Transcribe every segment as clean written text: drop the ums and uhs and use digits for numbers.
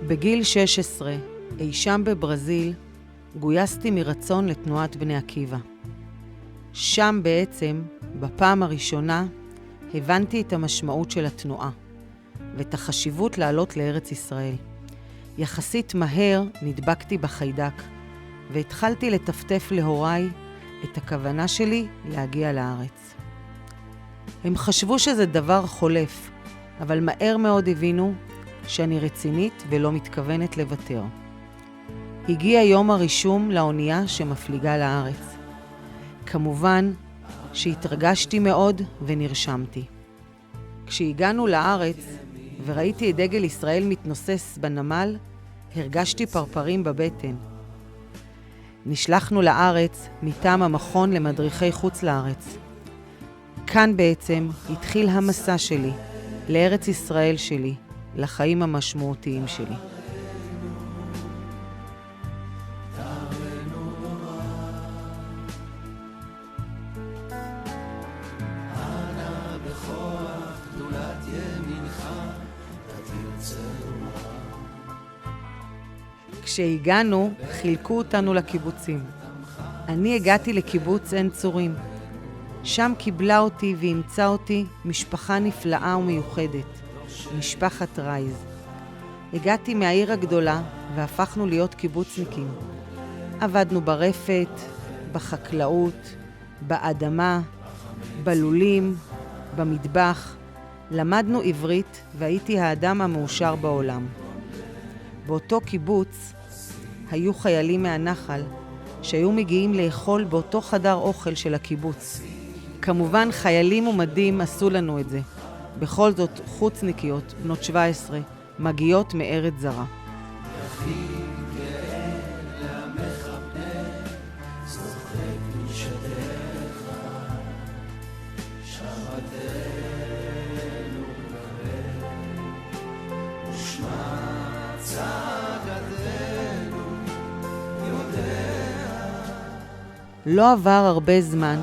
בגיל 16, אי שם בברזיל, גויסתי מרצון לתנועת בני עקיבא. שם בעצם, בפעם הראשונה, הבנתי את המשמעות של התנועה, ואת החשיבות לעלות לארץ ישראל. יחסית מהר נדבקתי בחיידק, והתחלתי לטפטף להוריי את הכוונה שלי להגיע לארץ. הם חשבו שזה דבר חולף, אבל מהר מאוד הבינו שאני רצינית ולא מתכוונת לוותר. הגיע יום הרישום לאונייה שמפליגה לארץ. כמובן שהתרגשתי מאוד ונרשמתי. כשהגענו לארץ וראיתי את דגל ישראל מתנוסס בנמל, הרגשתי פרפרים בבטן. נשלחנו לארץ מטעם המכון למדריכי חוץ לארץ. כאן בעצם התחיל המסע שלי, לארץ ישראל שלי, לחיים המשמעותיים שלי. כשהגענו, חילקו אותנו לקיבוצים. אני הגעתי לקיבוץ עין צורים. שם קיבלה אותי ואימצה אותי משפחה נפלאה ומיוחדת, משפחת רייז. הגעתי מהעיר הגדולה והפכנו להיות קיבוצניקים. עבדנו ברפת, בחקלאות, באדמה, בלולים, במטבח. למדנו עברית והייתי האדם המאושר בעולם. באותו קיבוץ היו חיילים מהנחל שהיו מגיעים לאכול באותו חדר אוכל של הקיבוץ. כמובן חיילים ומדים עשו לנו את זה. בכל זאת חוצניקיות, בנות 17, מגיעות מארץ זרה. לא עבר הרבה זמן,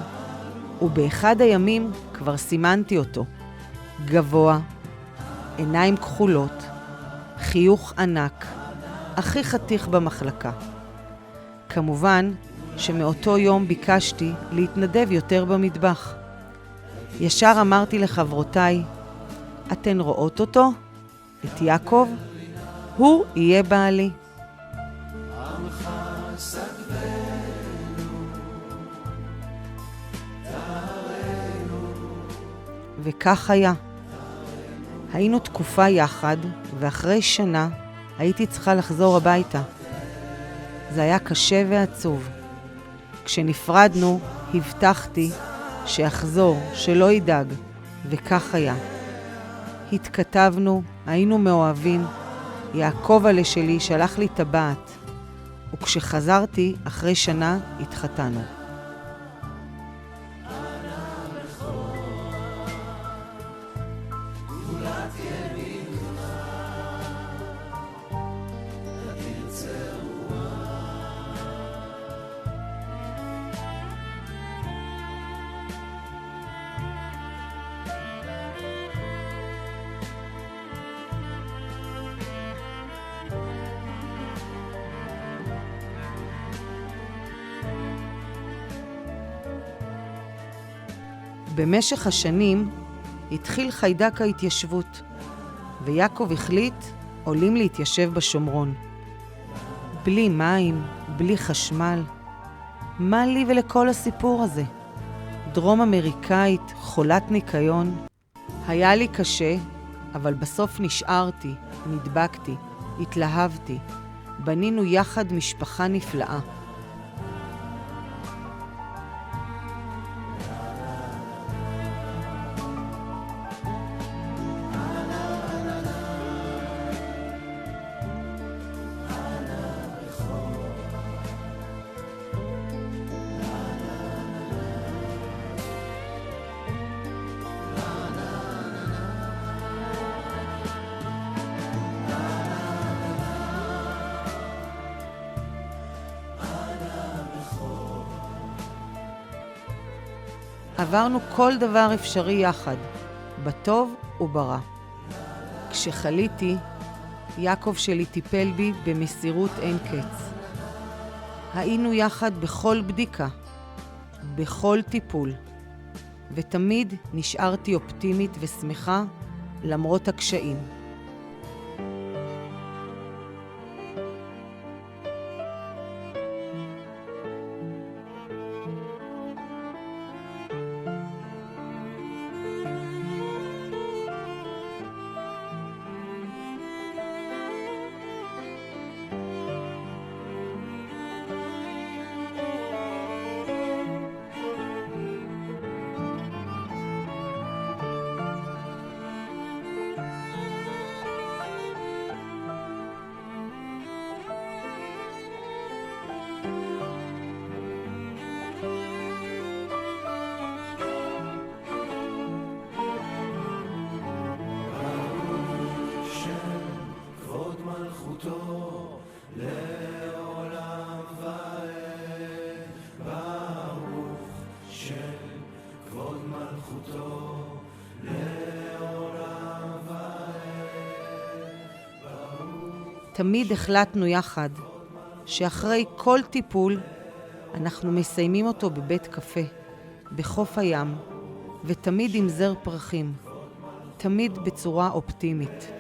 ובאחד הימים כבר סימנתי אותו. גבוה, עיניים כחולות, חיוך ענק, הכי חתיך במחלקה. כמובן שמאותו יום ביקשתי להתנדב יותר במטבח. ישר אמרתי לחברותיי, אתן רואות אותו? את יעקב? הוא יהיה בעלי. וכך היה. היינו תקופה יחד, ואחרי שנה הייתי צריכה לחזור הביתה. זה היה קשה ועצוב. כשנפרדנו, הבטחתי שאחזור, שלא ידאג, וכך היה. התכתבנו, היינו מאוהבים, יעקב עלי שלי שלח לי טבעת, וכשחזרתי, אחרי שנה, התחתנו. במשך השנים התחיל חיידק ההתיישבות, ויעקב החליט עולים להתיישב בשומרון. בלי מים, בלי חשמל. מה לי ולכל הסיפור הזה? דרום אמריקאית, חולת ניקיון. היה לי קשה, אבל בסוף נשארתי, נדבקתי, התלהבתי. בנינו יחד משפחה נפלאה. עברנו כל דבר אפשרי יחד, בטוב וברע. כשחליתי, יעקב שלי טיפל בי במסירות אין קץ. היינו יחד בכל בדיקה, בכל טיפול, ותמיד נשארתי אופטימית ושמחה למרות הקשיים. לעולם ועד, ברוך שם כבוד מלכותו לעולם ועד. תמיד החלטנו יחד שאחרי כל טיפול אנחנו מסיימים אותו בבית קפה, בחוף הים, ותמיד עם זר פרחים, תמיד בצורה אופטימית.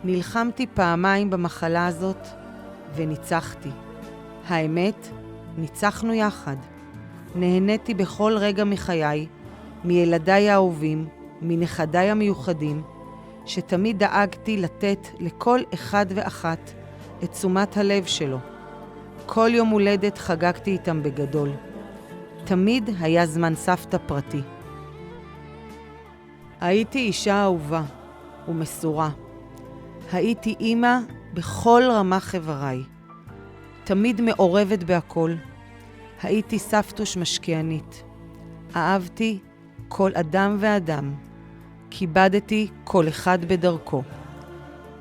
נלחמתי פעמיים במחלה הזאת וניצחתי. האמת, ניצחנו יחד. נהניתי בכל רגע מחיי, מילדיי האהובים, מנכדיי המיוחדים, שתמיד דאגתי לתת לכל אחד ואחת את תשומת הלב שלו. כל יום הולדת חגגתי איתם בגדול. תמיד היה זמן סבתא פרטי. הייתי אישה אהובה ומסורה. הייתי אימא בכל רמ"ח איבריי. תמיד מעורבת בהכל. הייתי סבתוש משקיענית. אהבתי כל אדם ואדם. כיבדתי כל אחד בדרכו.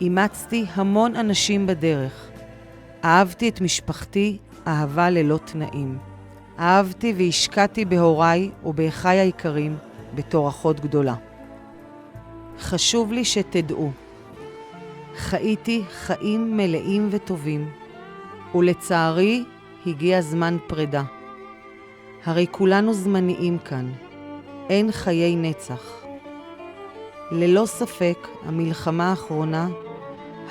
אימצתי המון אנשים בדרך. אהבתי את משפחתי אהבה ללא תנאים. אהבתי והשקעתי בהוריי ובאחיי היקרים בתור אחות גדולה. חשוב לי שתדעו, חייתי חיים מלאים וטובים, ולצערי הגיע זמן פרידה. הרי כולנו זמניים כאן, אין חיי נצח. ללא ספק המלחמה האחרונה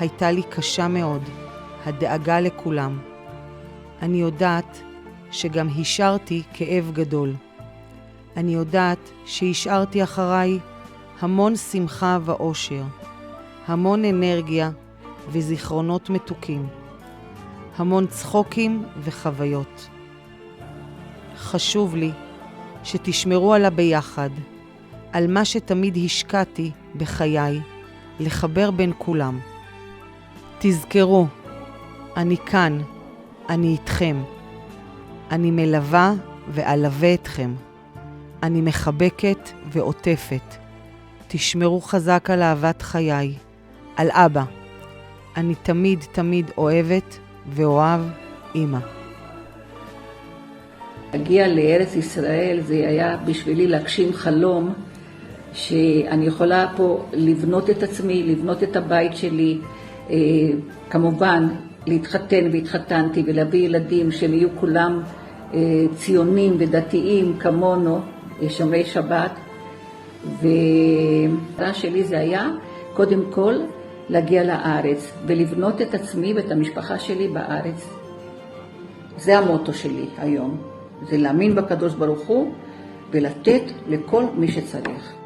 הייתה לי קשה מאוד, הדאגה לכולם. אני יודעת שגם השארתי כאב גדול. אני יודעת שהשארתי אחריי המון שמחה ואושר, המון אנרגיה וזיכרונות מתוקים, המון צחוקים וחוויות. חשוב לי שתשמרו על הביחד, על מה שתמיד השקעתי בחיי, לחבר בין כולם. תזכרו, אני כאן, אני איתכם. אני מלווה ואלווה אתכם. אני מחבקת ועוטפת. תשמרו חזק על אהבת חיי, על אבא. אני תמיד תמיד אוהבת ואוהב אמא. להגיע לארץ ישראל זה היה בשבילי להגשים חלום שאני יכולה פה לבנות את עצמי, לבנות את הבית שלי, כמובן להתחתן והתחתנתי ולהביא ילדים שהם יהיו כולם ציונים ודתיים כמונו, שומרי שבת, והמטרה שלי זה היה קודם כל להגיע לארץ ולבנות את עצמי ואת המשפחה שלי בארץ. זה המוטו שלי היום, זה להאמין בקדוש ברוך הוא ולתת לכל מי שצריך.